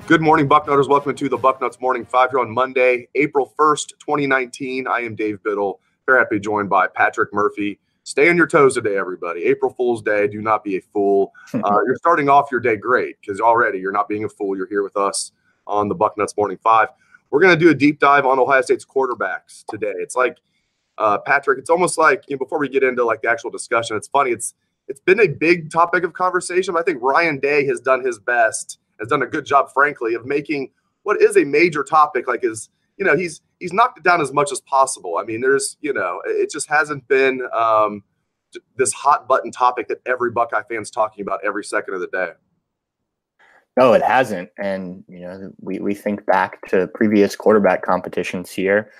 Good morning, Bucknutters. Welcome to the Bucknuts Morning Five here on Monday, April 1st, 2019. I am Dave Biddle. Very happy to be joined by Patrick Murphy. Stay on your toes today, everybody. April Fool's Day. Do not be a fool. You're starting off your day great because already you're not being a fool. You're here with us on the Bucknuts Morning Five. We're going to do a deep dive on Ohio State's quarterbacks today. It's like, Patrick, it's almost like, before we get into like the actual discussion, it's funny. It's been a big topic of conversation. I think Ryan Day has done his best, has done a good job, frankly, of making what is a major topic like he's knocked it down as much as possible. I mean, it just hasn't been this hot button topic that every Buckeye fan's talking about every second of the day. No, it hasn't. And, we think back to previous quarterback competitions here,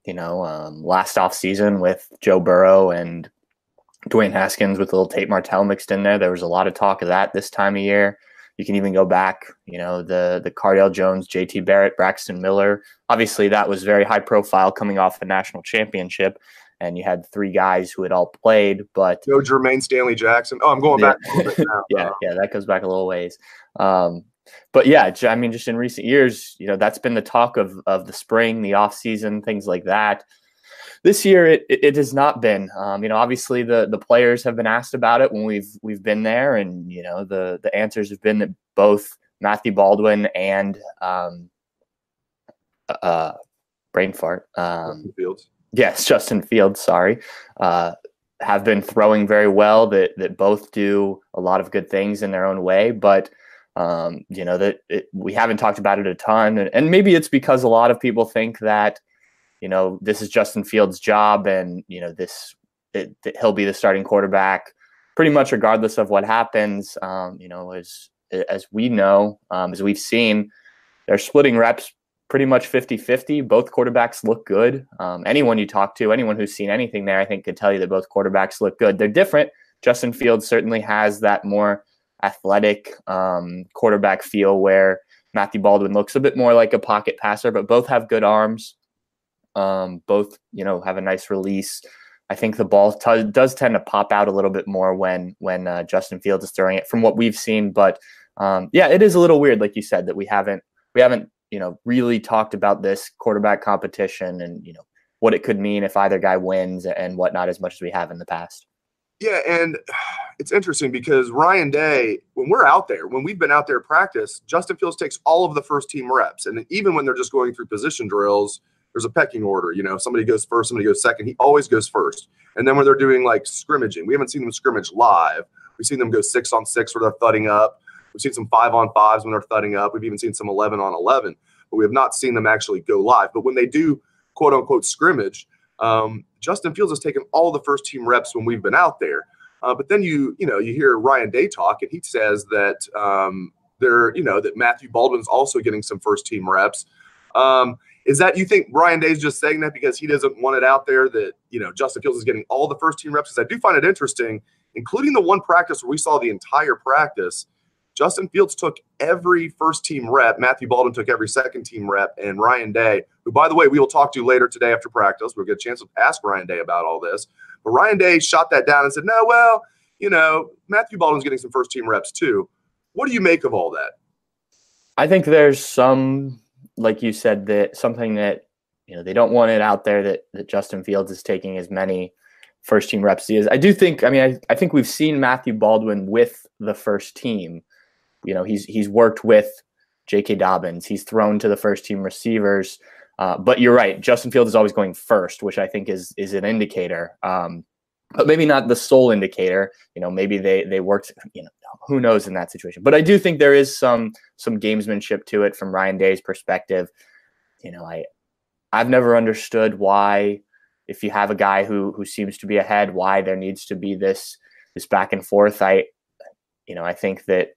last offseason with Joe Burrow and Dwayne Haskins with a little Tate Martell mixed in there. There was a lot of talk of that this time of year. You can even go back, the Cardale Jones, JT Barrett, Braxton Miller. Obviously, that was very high profile coming off a national championship. And you had three guys who had all played, but no Jermaine Stanley Jackson. Oh, I'm going back a little bit now. Yeah, that goes back a little ways. But yeah, I mean, just in recent years, that's been the talk of the spring, the off season, things like that. This year, it has not been. Obviously, the players have been asked about it when we've been there, and the answers have been that both Matthew Baldwin and brain fart. Fields. Yes, Justin Fields. Sorry, have been throwing very well. That both do a lot of good things in their own way, but we haven't talked about it a ton, and maybe it's because a lot of people think that this is Justin Fields' job, and he'll be the starting quarterback pretty much regardless of what happens. As we know, as we've seen, they're splitting reps pretty much 50-50. Both quarterbacks look good. Anyone you talk to, anyone who's seen anything there, I think could tell you that both quarterbacks look good. They're different. Justin Fields certainly has that more athletic quarterback feel, where Matthew Baldwin looks a bit more like a pocket passer, but both have good arms. Both, have a nice release. I think the ball does tend to pop out a little bit more when Justin Fields is throwing it from what we've seen. But it is a little weird, like you said, that we haven't really talked about this quarterback competition and, what it could mean if either guy wins and whatnot as much as we have in the past. Yeah, and it's interesting because Ryan Day, when we've been out there practice, Justin Fields takes all of the first team reps. And even when they're just going through position drills, there's a pecking order. Somebody goes first, somebody goes second. He always goes first. And then when they're doing like scrimmaging, we haven't seen them scrimmage live. We've seen them go 6-on-6 where they're thudding up. We've seen some 5-on-5s when they're thudding up. We've even seen some 11-on-11, but we have not seen them actually go live. But when they do quote unquote scrimmage, Justin Fields has taken all the first team reps when we've been out there. But then you hear Ryan Day talk, and he says that that Matthew Baldwin's also getting some first team reps. Is that, you think Ryan Day's just saying that because he doesn't want it out there that, Justin Fields is getting all the first team reps? Because I do find it interesting, including the one practice where we saw the entire practice, Justin Fields took every first team rep. Matthew Baldwin took every second team rep. And Ryan Day, who, by the way, we will talk to later today after practice, we'll get a chance to ask Ryan Day about all this. But Ryan Day shot that down and said, no, well, Matthew Baldwin's getting some first team reps too. What do you make of all that? I think there's some, like you said, that something that, they don't want it out there that Justin Fields is taking as many first team reps as he is. I do think, I think we've seen Matthew Baldwin with the first team. He's worked with J.K. Dobbins. He's thrown to the first team receivers. But you're right. Justin Fields is always going first, which I think is an indicator. But maybe not the sole indicator. Maybe they worked, who knows in that situation. But I do think there is some gamesmanship to it from Ryan Day's perspective. I've never understood why, if you have a guy who seems to be ahead, why there needs to be this back and forth. I think that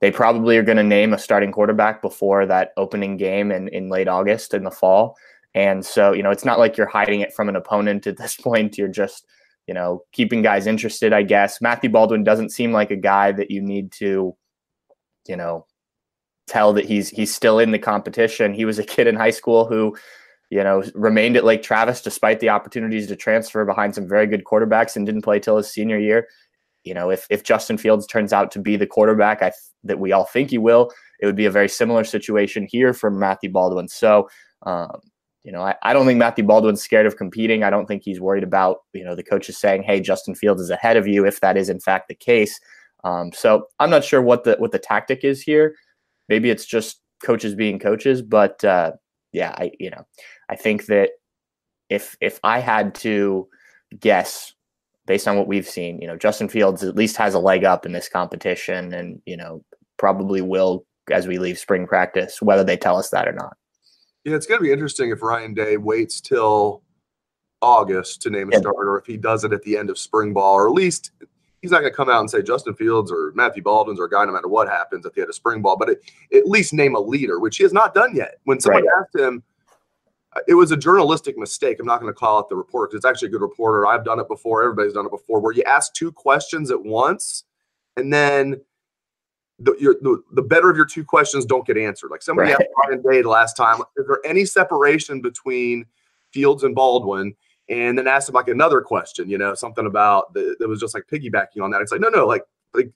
they probably are going to name a starting quarterback before that opening game in late August in the fall. And so, it's not like you're hiding it from an opponent at this point. You're just, keeping guys interested, I guess. Matthew Baldwin doesn't seem like a guy that you need to, tell that he's still in the competition. He was a kid in high school who, remained at Lake Travis despite the opportunities to transfer behind some very good quarterbacks and didn't play till his senior year. If Justin Fields turns out to be the quarterback that we all think he will, it would be a very similar situation here for Matthew Baldwin. So, I don't think Matthew Baldwin's scared of competing. I don't think he's worried about, the coaches saying, hey, Justin Fields is ahead of you, if that is in fact the case. So I'm not sure what the tactic is here. Maybe it's just coaches being coaches, but I think that if I had to guess based on what we've seen, Justin Fields at least has a leg up in this competition and, probably will as we leave spring practice, whether they tell us that or not. Yeah, it's going to be interesting if Ryan Day waits till August to name a starter, or if he does it at the end of spring ball, or at least he's not going to come out and say Justin Fields or Matthew Baldwin's our guy no matter what happens at the end of spring ball, but at least name a leader, which he has not done yet. When someone asked him, it was a journalistic mistake. I'm not going to call out the reporter because it's actually a good reporter. I've done it before. Everybody's done it before, where you ask two questions at once, and then the better of your two questions don't get answered. Like somebody asked Ryan Day last time, is there any separation between Fields and Baldwin? And then asked him like another question, something about that was just like piggybacking on that. It's like, no, like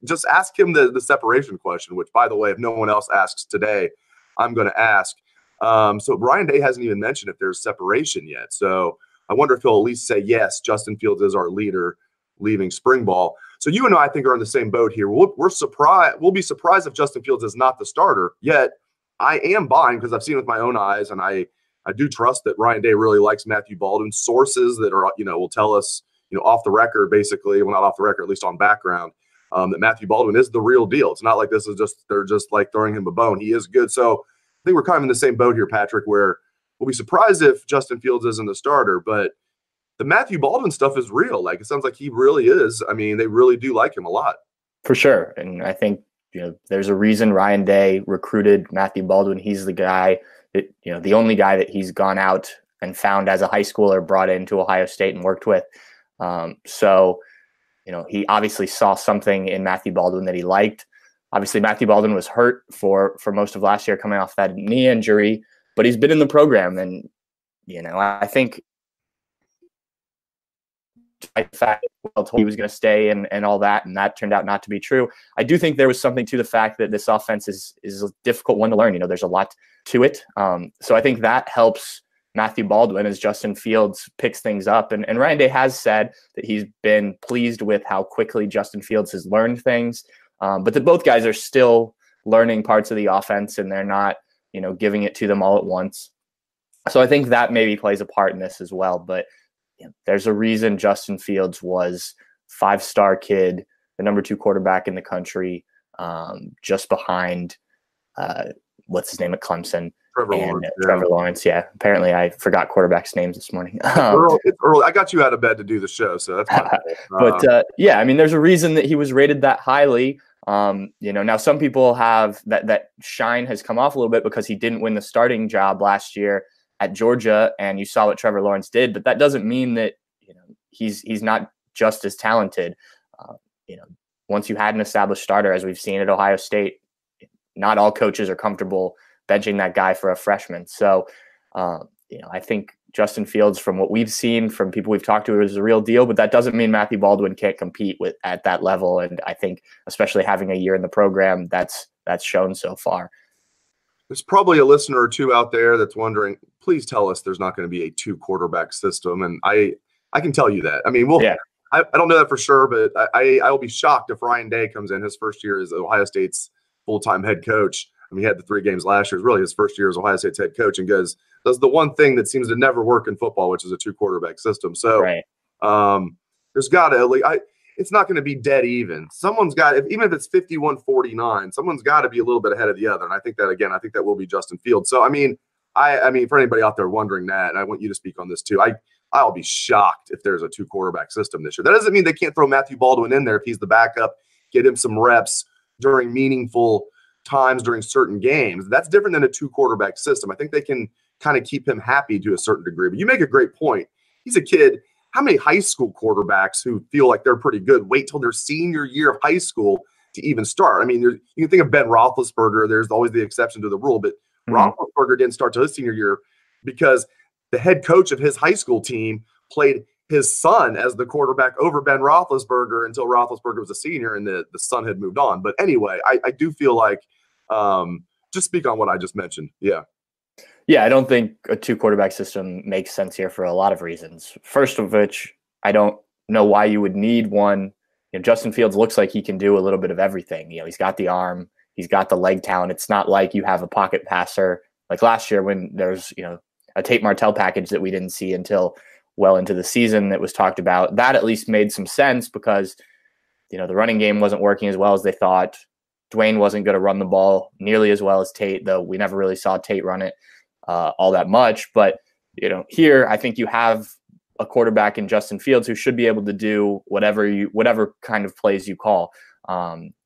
just ask him the separation question, which, by the way, if no one else asks today, I'm going to ask. So Ryan Day hasn't even mentioned if there's separation yet. So I wonder if he'll at least say, yes, Justin Fields is our leader leaving spring ball. So you and I think are in the same boat here. We're surprised. We'll be surprised if Justin Fields is not the starter. Yet I am buying because I've seen with my own eyes, and I do trust that Ryan Day really likes Matthew Baldwin. Sources that are, will tell us, off the record, basically, well, not off the record, at least on background, that Matthew Baldwin is the real deal. It's not like this is they're just like throwing him a bone. He is good. So I think we're kind of in the same boat here, Patrick, where we'll be surprised if Justin Fields isn't the starter, but the Matthew Baldwin stuff is real. Like, it sounds like he really is. I mean, they really do like him a lot. For sure. And I think, there's a reason Ryan Day recruited Matthew Baldwin. He's the guy that, the only guy that he's gone out and found as a high schooler, brought into Ohio State and worked with. So he obviously saw something in Matthew Baldwin that he liked. Obviously, Matthew Baldwin was hurt for most of last year coming off that knee injury, but he's been in the program. And, I think the fact that he was going to stay and all that, and that turned out not to be true. I do think there was something to the fact that this offense is a difficult one to learn. There's a lot to it. So I think that helps Matthew Baldwin as Justin Fields picks things up. And Ryan Day has said that he's been pleased with how quickly Justin Fields has learned things. But that both guys are still learning parts of the offense, and they're not, giving it to them all at once. So I think that maybe plays a part in this as well. But there's a reason Justin Fields was 5-star kid, the number 2 quarterback in the country, just behind what's his name at Clemson. Trevor Lawrence. Yeah. Apparently I forgot quarterbacks' names this morning. It's early. I got you out of bed to do the show, so that's fine. But there's a reason that he was rated that highly. Now some people have that shine has come off a little bit because he didn't win the starting job last year at Georgia, and you saw what Trevor Lawrence did, but that doesn't mean that, he's not just as talented. Once you had an established starter, as we've seen at Ohio State, not all coaches are comfortable benching that guy for a freshman. So, I think Justin Fields, from what we've seen from people we've talked to, is a real deal, but that doesn't mean Matthew Baldwin can't compete at that level. And I think, especially having a year in the program, that's shown so far. There's probably a listener or two out there that's wondering, please tell us there's not going to be a 2-quarterback system. And I can tell you that. I mean, I don't know that for sure, but I will be shocked if Ryan Day comes in his first year as Ohio State's full-time head coach. I mean, he had the 3 games last year. It's really his first year as Ohio State's head coach, and does the one thing that seems to never work in football, which is a 2-quarterback system. So there's got to, it's not going to be dead even. Someone's got, even if it's 51-49, someone's got to be a little bit ahead of the other. And I think that will be Justin Fields. So, I mean, for anybody out there wondering that, and I want you to speak on this too, I'll be shocked if there's a 2-quarterback system this year. That doesn't mean they can't throw Matthew Baldwin in there if he's the backup, get him some reps during meaningful times during certain games. That's different than a 2-quarterback system. I think they can kind of keep him happy to a certain degree. But you make a great point. He's a kid. How many high school quarterbacks who feel like they're pretty good wait till their senior year of high school to even start? I mean, you can think of Ben Roethlisberger. There's always the exception to the rule, but Roethlisberger didn't start till his senior year because the head coach of his high school team played his son as the quarterback over Ben Roethlisberger until Roethlisberger was a senior and the son had moved on. But anyway, I do feel like Just speak on what I just mentioned. Yeah. Yeah, I don't think a 2-quarterback system makes sense here for a lot of reasons. First of which, I don't know why you would need one. Justin Fields looks like he can do a little bit of everything. He's got the arm, he's got the leg talent. It's not like you have a pocket passer like last year when there's, a Tate Martell package that we didn't see until well into the season that was talked about. That at least made some sense because, the running game wasn't working as well as they thought. Dwayne wasn't going to run the ball nearly as well as Tate, though we never really saw Tate run it all that much. But, here I think you have a quarterback in Justin Fields who should be able to do whatever kind of plays you call.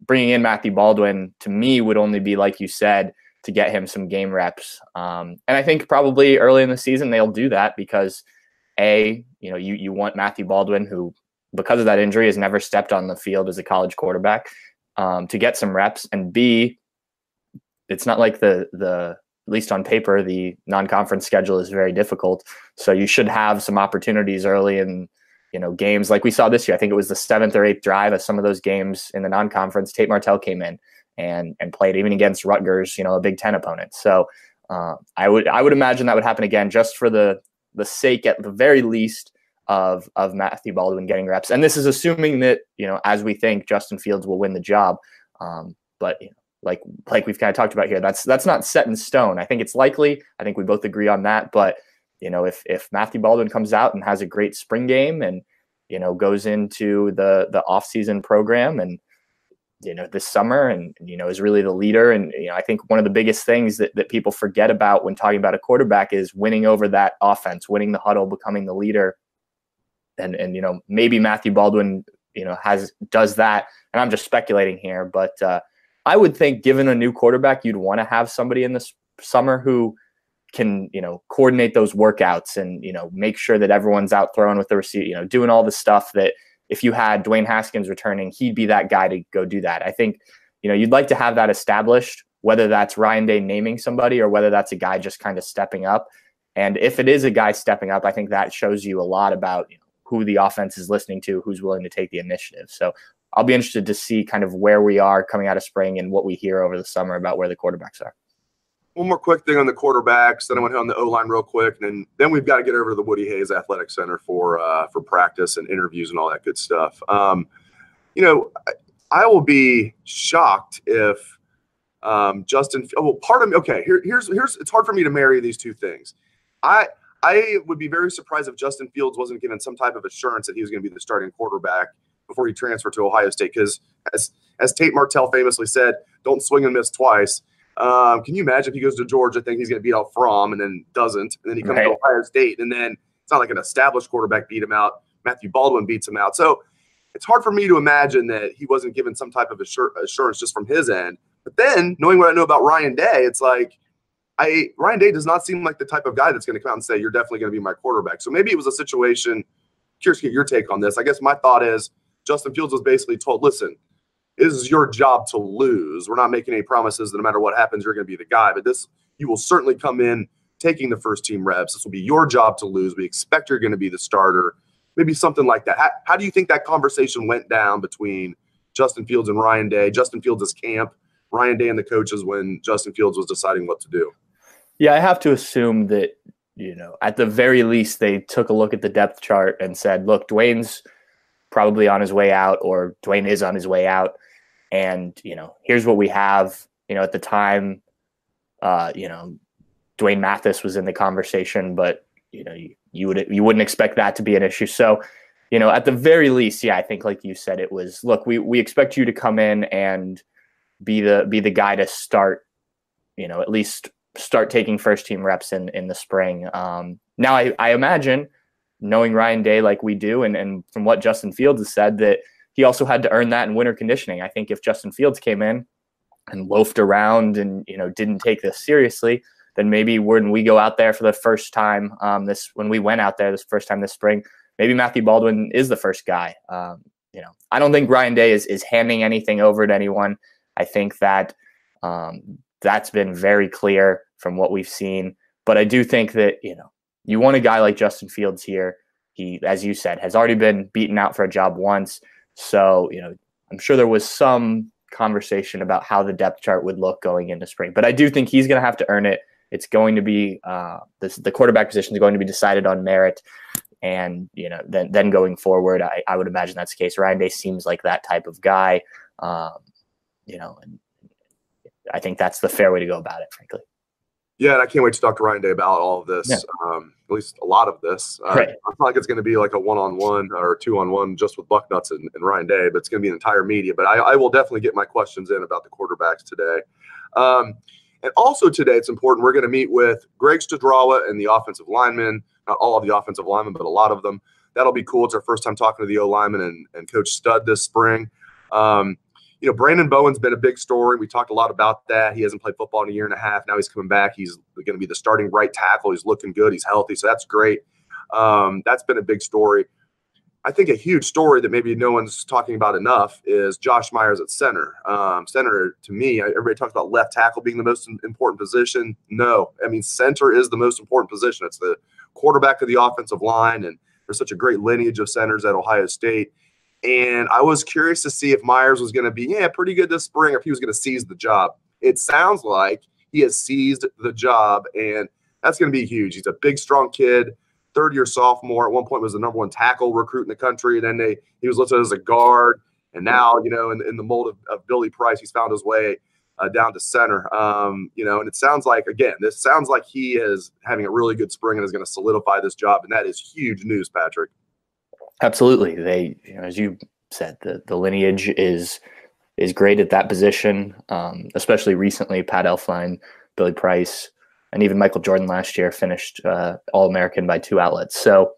Bringing in Matthew Baldwin, to me, would only be, like you said, to get him some game reps. And I think probably early in the season they'll do that because, you want Matthew Baldwin, who, because of that injury, has never stepped on the field as a college quarterback, to get some reps. And B, it's not like the at least on paper, the non-conference schedule is very difficult. So you should have some opportunities early in, games like we saw this year. I think it was the 7th or 8th drive of some of those games in the non-conference. Tate Martell came in and played even against Rutgers, a Big Ten opponent. So I would imagine that would happen again, just for the sake, at the very least, of Matthew Baldwin getting reps. And this is assuming that, as we think, Justin Fields will win the job. But like we've kind of talked about here, that's not set in stone. I think it's likely. I think we both agree on that. But, if Matthew Baldwin comes out and has a great spring game and, goes into the off-season program and, this summer and, is really the leader. And, I think one of the biggest things that people forget about when talking about a quarterback is winning over that offense, winning the huddle, becoming the leader. And maybe Matthew Baldwin, does that. And I'm just speculating here, but I would think, given a new quarterback, you'd want to have somebody in this summer who can, coordinate those workouts and, make sure that everyone's out throwing with the receiver, doing all the stuff that if you had Dwayne Haskins returning, he'd be that guy to go do that. I think, you'd like to have that established, whether that's Ryan Day naming somebody or whether that's a guy just kind of stepping up. And if it is a guy stepping up, I think that shows you a lot about who the offense is listening to, who's willing to take the initiative. So I'll be interested to see kind of where we are coming out of spring and what we hear over the summer about where the quarterbacks are. One more quick thing on the quarterbacks. Then I want to hit on the O-line real quick. And then we've got to get over to the Woody Hayes Athletic Center for practice and interviews and all that good stuff. I will be shocked if Justin – well, part of me – okay, here's it's hard for me to marry these two things. I would be very surprised if Justin Fields wasn't given some type of assurance that he was going to be the starting quarterback before he transferred to Ohio State. Because as Tate Martell famously said, don't swing and miss twice. Can you imagine if he goes to Georgia thinking he's going to beat out Fromm and then doesn't, and then he comes to Ohio State and then it's not like an established quarterback beat him out. Matthew Baldwin beats him out. So it's hard for me to imagine that he wasn't given some type of assurance just from his end. But then knowing what I know about Ryan Day, it's like Ryan Day does not seem like the type of guy that's going to come out and say, you're definitely going to be my quarterback. So maybe it was a situation. Curious to get your take on this. I guess my thought is Justin Fields was basically told, listen, this is your job to lose. We're not making any promises that no matter what happens, you're going to be the guy. But you will certainly come in taking the first team reps. This will be your job to lose. We expect you're going to be the starter. Maybe something like that. How do you think that conversation went down between Justin Fields and Ryan Day, Justin Fields' camp, Ryan Day and the coaches when Justin Fields was deciding what to do? Yeah, I have to assume that, at the very least, they took a look at the depth chart and said, look, Dwayne's probably on his way out, or Dwayne is on his way out. And, here's what we have. At the time, Dwayne Mathis was in the conversation, but, you wouldn't expect that to be an issue. So, at the very least, yeah, I think like you said, it was, look, we expect you to come in and be the guy to start, at least start taking first team reps in the spring. Now I imagine, knowing Ryan Day like we do, and from what Justin Fields has said, that he also had to earn that in winter conditioning. I think if Justin Fields came in and loafed around and, didn't take this seriously, then maybe when we go out there for the first time, when we went out there this first time this spring, maybe Matthew Baldwin is the first guy. I don't think Ryan Day is handing anything over to anyone. I think that that's been very clear from what we've seen. But I do think that, you want a guy like Justin Fields here. He, as you said, has already been beaten out for a job once. So, I'm sure there was some conversation about how the depth chart would look going into spring. But I do think he's going to have to earn it. It's going to be the quarterback position is going to be decided on merit. And, then going forward, I would imagine that's the case. Ryan Day seems like that type of guy, and I think that's the fair way to go about it, frankly. Yeah, and I can't wait to talk to Ryan Day about all of this, at least a lot of this. Right. It's not like it's going to be like a one-on-one or two-on-one just with Bucknuts and Ryan Day, but it's going to be an entire media. But I will definitely get my questions in about the quarterbacks today. And also today, it's important, we're going to meet with Greg Stadrawa and the offensive linemen, not all of the offensive linemen, but a lot of them. That'll be cool. It's our first time talking to the O-lineman and Coach Stud this spring. Brandon Bowen's been a big story. We talked a lot about that. He hasn't played football in a year and a half. Now he's coming back. He's going to be the starting right tackle. He's looking good. He's healthy. So that's great. That's been a big story. I think a huge story that maybe no one's talking about enough is Josh Myers at center. Center, to me, everybody talks about left tackle being the most important position. No, I mean, center is the most important position. It's the quarterback of the offensive line, and there's such a great lineage of centers at Ohio State. And I was curious to see if Myers was going to be, pretty good this spring, or if he was going to seize the job. It sounds like he has seized the job, and that's going to be huge. He's a big, strong kid, third-year sophomore. At one point was the number one tackle recruit in the country. And then he was listed as a guard. And now, in the mold of Billy Price, he's found his way down to center. And it sounds like, again, this sounds like he is having a really good spring and is going to solidify this job. And that is huge news, Patrick. Absolutely. They, as you said, the lineage is great at that position, especially recently. Pat Elflein, Billy Price, and even Michael Jordan last year finished All-American by 2 outlets. So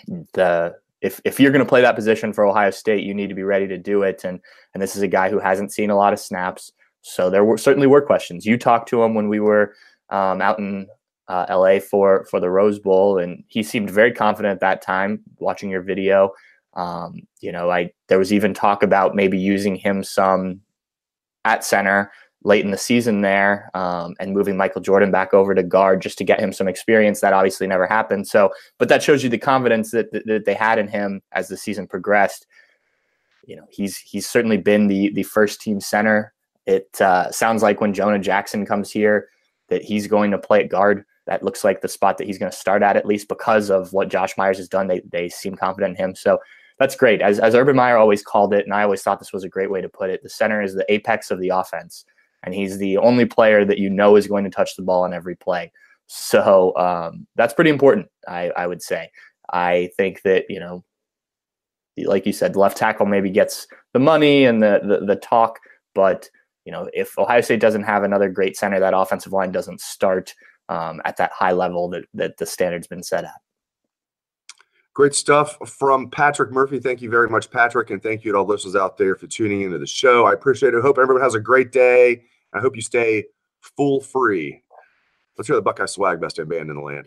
if you're going to play that position for Ohio State, you need to be ready to do it. And this is a guy who hasn't seen a lot of snaps. So there certainly were questions. You talked to him when we were out in LA for the Rose Bowl, and he seemed very confident at that time. Watching your video, there was even talk about maybe using him some at center late in the season there, and moving Michael Jordan back over to guard just to get him some experience. That obviously never happened. So, but that shows you the confidence that they had in him as the season progressed. He's certainly been the first team center. It sounds like when Jonah Jackson comes here that he's going to play at guard. That looks like the spot that he's going to start at least because of what Josh Myers has done. They seem confident in him. So that's great. As Urban Meyer always called it, and I always thought this was a great way to put it, the center is the apex of the offense. And he's the only player that is going to touch the ball on every play. So that's pretty important, I would say. I think that, like you said, left tackle maybe gets the money and the talk. But, if Ohio State doesn't have another great center, that offensive line doesn't start at that high level that the standard's been set at. Great stuff from Patrick Murphy. Thank you very much, Patrick, and thank you to all listeners out there for tuning into the show. I appreciate it. I hope everyone has a great day. I hope you stay fool free. Let's hear the Buckeye Swag, best damn band in the land.